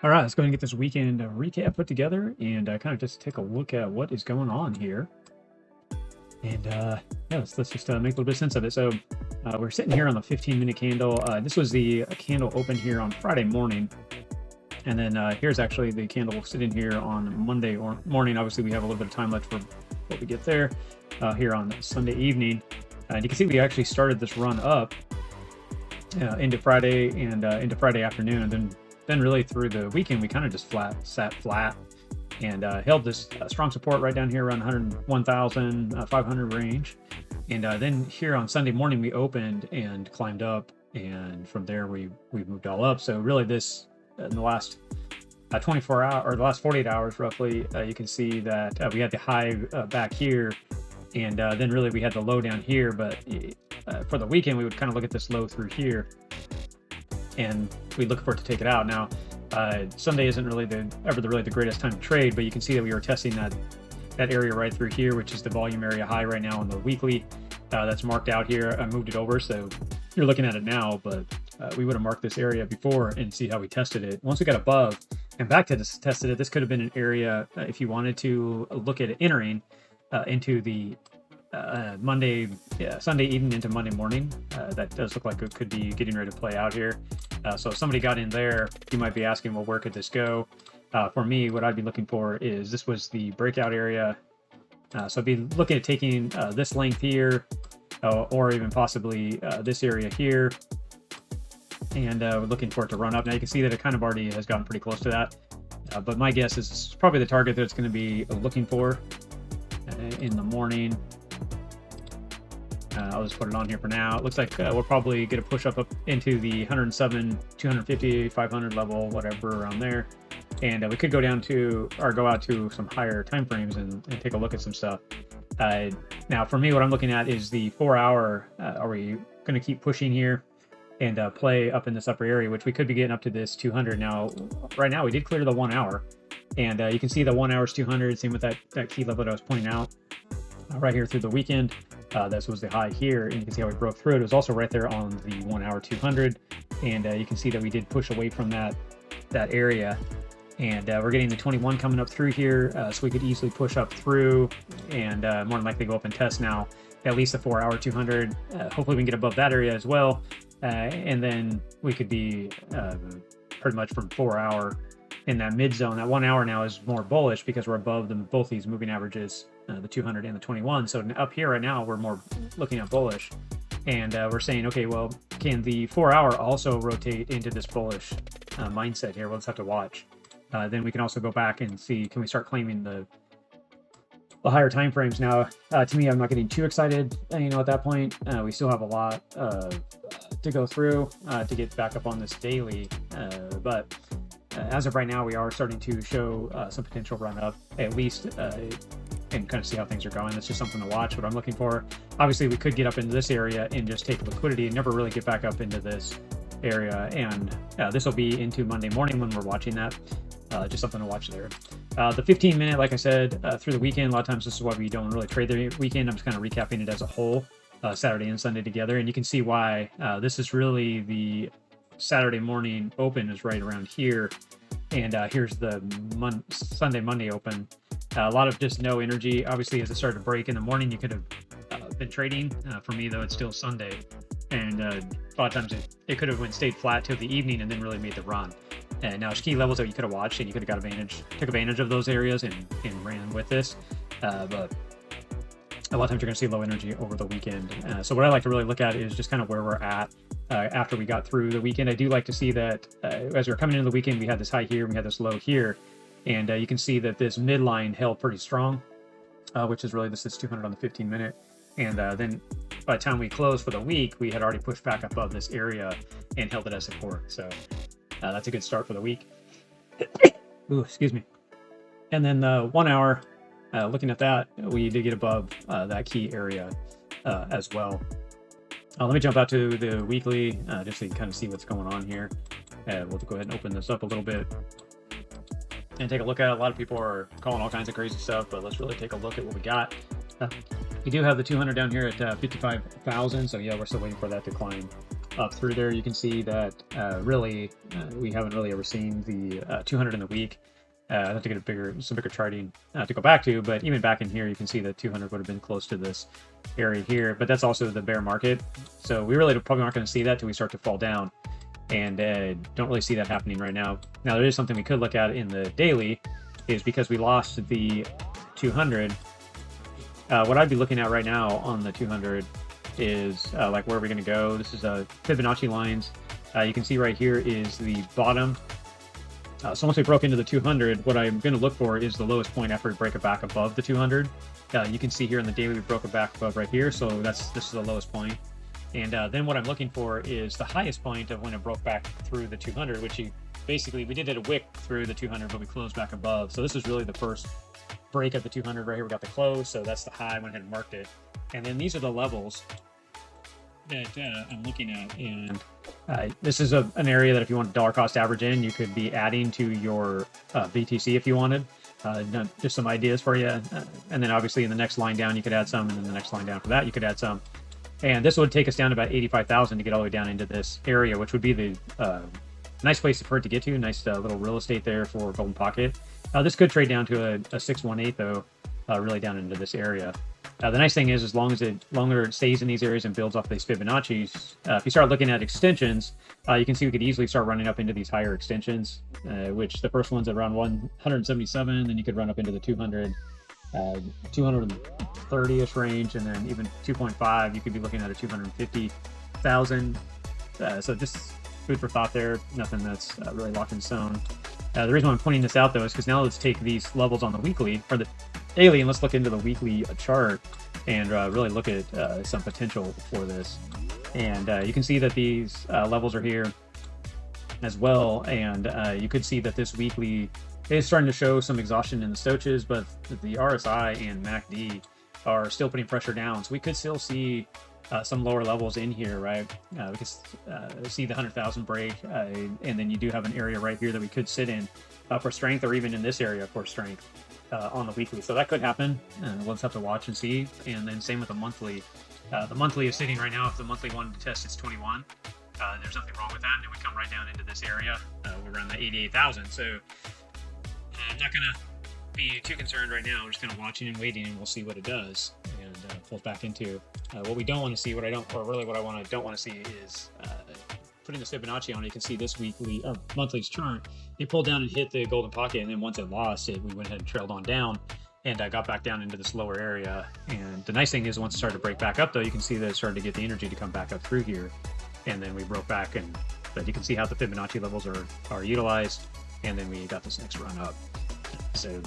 All right, let's go ahead and get this weekend recap put together and kind of just take a look at what is going on here. And yeah, let's just make a little bit of sense of it. So we're sitting here on the 15-minute candle. This was the candle open here on Friday morning. And then here's actually the candle sitting here on Monday morning. Obviously, we have a little bit of time left for what we get there here on Sunday evening. And you can see we actually started this run up into Friday and into Friday afternoon. And then really through the weekend, we kind of just sat flat and held this strong support right down here around 101,500 range. And then here on Sunday morning, we opened and climbed up. And from there, we moved all up. So really this, in the last 24 hours, or the last 48 hours roughly, you can see that we had the high back here. And then really we had the low down here. But for the weekend, we would kind of look at this low through here. And we look for it to take it out. Now, Sunday isn't really ever the greatest time to trade, but you can see that we were testing that area right through here, which is the volume area high right now on the weekly. That's marked out here. I moved it over, so you're looking at it now, but we would have marked this area before and see how we tested it. Once we got above and back to this, tested it, this could have been an area if you wanted to look at it entering into the Sunday evening into Monday morning. That does look like it could be getting ready to play out here. So if somebody got in there, you might be asking, well, where could this go? For me, what I'd be looking for is this was the breakout area. So I'd be looking at taking this length here, or even possibly this area here. And we're looking for it to run up. Now you can see that it kind of already has gotten pretty close to that. But my guess is probably the target that it's going to be looking for in the morning. I'll just put it on here for now. It looks like we'll probably get a push up into the 107, 250, 500 level, whatever around there. And we could go down to, or go out to some higher time frames and take a look at some stuff. Now, for me, what I'm looking at is the 4 hour. Are we going to keep pushing here and play up in this upper area, which we could be getting up to this 200. Now, right now, we did clear the 1 hour. And you can see the 1 hour is 200, same with that key level that I was pointing out right here through the weekend. This was the high here, and you can see how we broke through it. It was also right there on the 1 hour 200, and you can see that we did push away from that area, and we're getting the 21 coming up through here, so we could easily push up through and more than likely go up and test now at least the 4 hour 200. Hopefully we can get above that area as well, and then we could be pretty much from 4 hour in that mid zone. That 1 hour now is more bullish because we're above both these moving averages, the 200 and the 21. So up here right now, we're more looking at bullish. And we're saying, okay, well, can the 4 hour also rotate into this bullish mindset here? We'll just have to watch. Then we can also go back and see, can we start claiming the higher time frames? Now, to me, I'm not getting too excited, at that point. We still have a lot to go through to get back up on this daily. But as of right now, we are starting to show some potential run up, at least, and kind of see how things are going. That's just something to watch, what I'm looking for. Obviously, we could get up into this area and just take liquidity and never really get back up into this area. And this will be into Monday morning when we're watching that. Just something to watch there. The 15-minute, like I said, through the weekend, a lot of times this is why we don't really trade the weekend. I'm just kind of recapping it as a whole, Saturday and Sunday together. And you can see why this is really the Saturday morning open is right around here. And here's the Sunday, Monday open. A lot of just no energy. Obviously, as it started to break in the morning, you could have been trading. For me, though, it's still Sunday. And a lot of times it could have stayed flat till the evening and then really made the run. And now there's key levels that you could have watched and you could have took advantage of those areas and ran with this. But a lot of times you're going to see low energy over the weekend. So what I like to really look at is just kind of where we're at after we got through the weekend. I do like to see that as we were coming into the weekend, we had this high here, we had this low here. And you can see that this midline held pretty strong, which is really this is 200 on the 15-minute. And then by the time we closed for the week, we had already pushed back above this area and held it as support. So that's a good start for the week. Ooh, excuse me. And then the 1 hour, looking at that, we did get above that key area as well. Let me jump out to the weekly just so you can kind of see what's going on here. We'll go ahead and open this up a little bit and take a look at it. A lot of people are calling all kinds of crazy stuff, but let's really take a look at what we got. We do have the 200 down here at 55,000. So yeah, we're still waiting for that to climb up through there. You can see that really we haven't really ever seen the 200 in the week. I have to get some bigger charting to go back to, but even back in here, you can see that 200 would have been close to this area here, but that's also the bear market. So we really probably aren't going to see that till we start to fall down, and don't really see that happening right now. Now, there is something we could look at in the daily, is because we lost the 200. What I'd be looking at right now on the 200 is like, where are we going to go? This is Fibonacci lines. You can see right here is the bottom. So once we broke into the 200, what I'm going to look for is the lowest point after we break it back above the 200. You can see here in the daily we broke it back above right here, so this is the lowest point. And then what I'm looking for is the highest point of when it broke back through the 200, which basically we did it a wick through the 200, but we closed back above. So this is really the first break of the 200 right here. We got the close, so that's the high. I went ahead and marked it. And then these are the levels that I'm looking at, and this is an area that if you want dollar cost average in, you could be adding to your BTC if you wanted. Just some ideas for you. And then obviously in the next line down, you could add some, and then the next line down for that, you could add some. And this would take us down to about 85,000 to get all the way down into this area, which would be the nice place for it to get to. Nice little real estate there for Golden Pocket. This could trade down to a 618 though, really down into this area. The nice thing is, as long as longer it stays in these areas and builds off these Fibonacci's, if you start looking at extensions, you can see we could easily start running up into these higher extensions, which the first one's around 177, then you could run up into the 200, 230-ish range, and then even 2.5, you could be looking at a 250,000. So just food for thought there, nothing that's really locked in stone. The reason why I'm pointing this out, though, is because now let's take these levels on the weekly, or the daily, and let's look into the weekly chart and really look at some potential for this. And you can see that these levels are here as well, and you could see that this weekly is starting to show some exhaustion in the stoaches, but the RSI and MACD are still putting pressure down, so we could still see some lower levels in here, right? We could see the 100,000 break, and then you do have an area right here that we could sit in for strength, or even in this area for strength on the weekly. So that could happen. We'll just have to watch and see. And then same with the monthly. The monthly is sitting right now. If the monthly wanted to test, it's 21. There's nothing wrong with that. And then we come right down into this area. We're around the 88,000. So I'm not going to be too concerned right now. We're just kind of watching and waiting, and we'll see what it does and pulls back into. What we don't want to see, what I don't want to see is putting the Fibonacci on. You can see this weekly or monthly's chart. It pulled down and hit the golden pocket, and then once it lost it, we went ahead and trailed on down and got back down into this lower area. And the nice thing is, once it started to break back up, though, you can see that it started to get the energy to come back up through here, and then we broke back, and but you can see how the Fibonacci levels are utilized, and then we got this next run up. So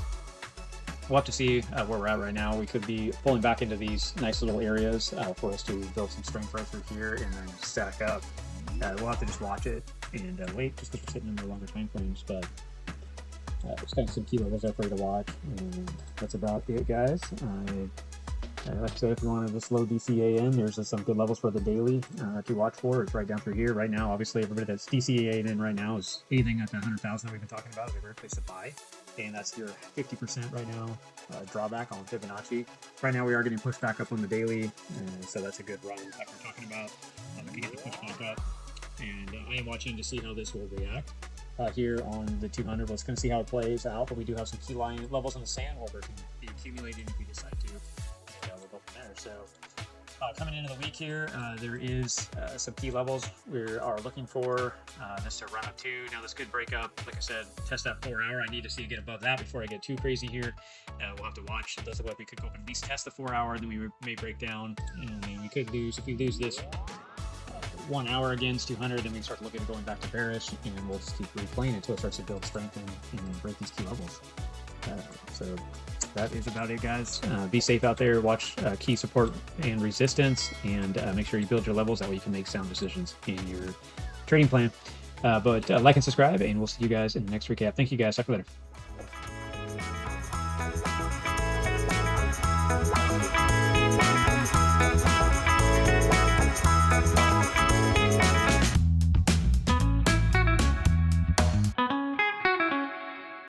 we'll have to see where we're at right now. We could be pulling back into these nice little areas for us to build some strength right through here and then stack up. We'll have to just watch it and wait, just because we're sitting in the longer time frames. But there's kind of some key levels there for you to watch, and that's about it, guys. Like I said, if you wanted this low DCA in, there's some good levels for the daily to watch for. It's right down through here right now. Obviously, everybody that's DCA in right now is anything at the 100,000 that we've been talking about. It's a great place to buy, and that's your 50% right now drawback on Fibonacci. Right now, we are getting pushed back up on the daily, so that's a good run that we're talking about. We can get the push back up, and I am watching to see how this will react here on the 200. Let's going to see how it plays out, but we do have some key line levels in the sand where we can be accumulating if we decide to. We'll go from there. So coming into the week here, there is some key levels we are looking for this to run up to. Now this could break up, like I said, test that 4 hour. I need to see it get above that before I get too crazy here. We'll have to watch. It does look like we could go up and at least test the 4 hour, then we may break down, and then we could lose. If we lose this 1 hour against 200, then we start looking at going back to bearish, and we'll just keep replaying it until it starts to build strength and break these key levels. So that is about it, guys. Be safe out there. Watch key support and resistance, and make sure you build your levels. That way you can make sound decisions in your trading plan. But like and subscribe, and we'll see you guys in the next recap. Thank you, guys. Talk to you later.